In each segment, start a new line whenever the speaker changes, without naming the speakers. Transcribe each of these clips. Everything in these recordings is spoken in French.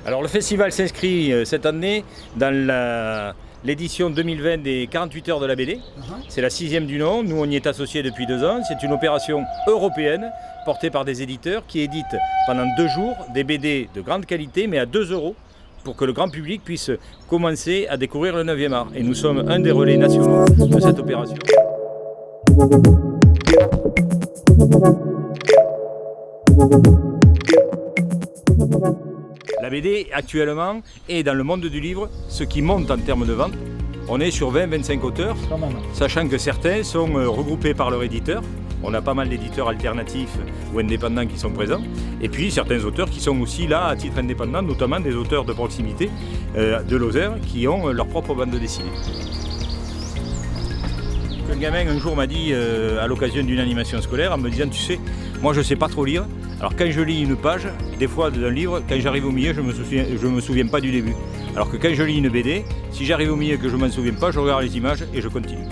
Alors le festival s'inscrit cette année dans l'édition 2020 des 48 heures de la BD. C'est la 6e du nom, nous on y est associés depuis 2 ans. C'est une opération européenne portée par des éditeurs qui éditent pendant 2 jours des BD de grande qualité mais à 2 € pour que le grand public puisse commencer à découvrir le 9e art. Et nous sommes un des relais nationaux de cette opération. La BD actuellement est dans le monde du livre ce qui monte en termes de vente. On est sur 20-25 auteurs, sachant que certains sont regroupés par leur éditeur. On a pas mal d'éditeurs alternatifs ou indépendants qui sont présents. Et puis certains auteurs qui sont aussi là à titre indépendant, notamment des auteurs de proximité de Lozère qui ont leur propre bande dessinée. Un gamin un jour m'a dit à l'occasion d'une animation scolaire en me disant: tu sais, moi je sais pas trop lire. Alors quand je lis une page, des fois d'un livre, quand j'arrive au milieu, je me souviens pas du début. Alors que quand je lis une BD, si j'arrive au milieu et que je m'en souviens pas, je regarde les images et je continue.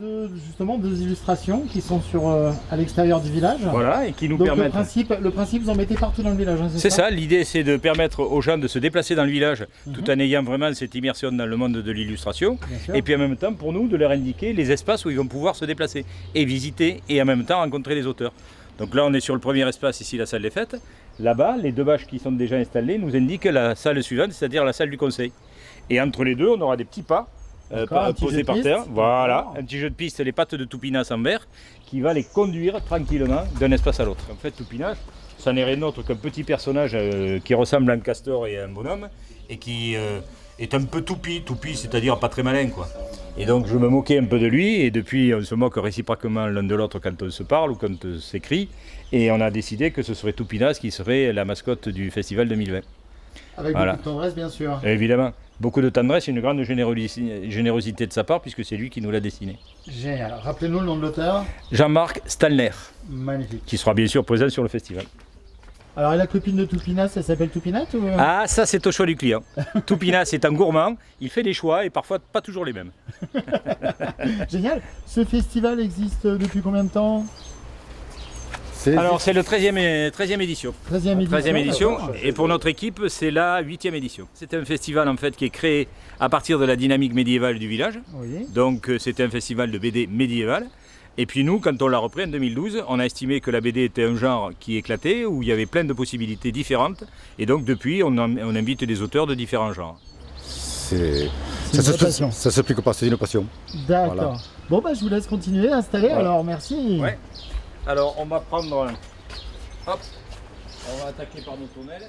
Il y a justement deux illustrations qui sont à l'extérieur du village.
Voilà, et qui nous
donc
permettent...
Le principe, vous en mettez partout dans le village, hein,
c'est ça, l'idée c'est de permettre aux gens de se déplacer dans le village tout en ayant vraiment cette immersion dans le monde de l'illustration. Et puis en même temps, pour nous, de leur indiquer les espaces où ils vont pouvoir se déplacer et visiter et en même temps rencontrer les auteurs. Donc là, on est sur le premier espace, ici la salle des fêtes. Là-bas, les 2 bâches qui sont déjà installées nous indiquent la salle suivante, c'est-à-dire la salle du conseil. Et entre les deux, on aura des petits pas posés par terre. Voilà, un petit jeu de piste, les pattes de Toupinas en verre, qui va les conduire tranquillement d'un espace à l'autre. En fait, Toupinas, ça n'est rien d'autre qu'un petit personnage qui ressemble à un castor et à un bonhomme, et qui est un peu toupi, c'est-à-dire pas très malin, quoi. Et donc je me moquais un peu de lui, et depuis on se moque réciproquement l'un de l'autre quand on se parle ou quand on s'écrit, et on a décidé que ce serait Toupinas qui serait la mascotte du festival 2020.
Avec beaucoup de tendresse, bien sûr.
Évidemment, beaucoup de tendresse et une grande générosité de sa part, puisque c'est lui qui nous l'a dessiné.
Génial. Rappelez-nous le nom de l'auteur.
Jean-Marc Stalner.
Magnifique.
Qui sera bien sûr présent sur le festival.
Alors, et la copine de Toupinas, elle s'appelle Toupinat ou...
Ah, ça c'est au choix du client. Toupinas est un gourmand, il fait des choix et parfois pas toujours les mêmes.
Génial. Ce festival existe depuis combien de temps?
Alors c'est le 13e édition. 13e édition, et pour notre équipe c'est la 8e édition. C'est un festival en fait qui est créé à partir de la dynamique médiévale du village.
Oui.
Donc c'était un festival de BD médiévale. Et puis nous, quand on l'a repris en 2012, on a estimé que la BD était un genre qui éclatait, où il y avait plein de possibilités différentes. Et donc depuis, on invite des auteurs de différents genres.
Ça s'explique pas, c'est une passion. D'accord. Voilà. Bon, bah, je vous laisse continuer à installer, alors merci.
Ouais. Alors on va prendre... Hop, on va attaquer par nos tournelles.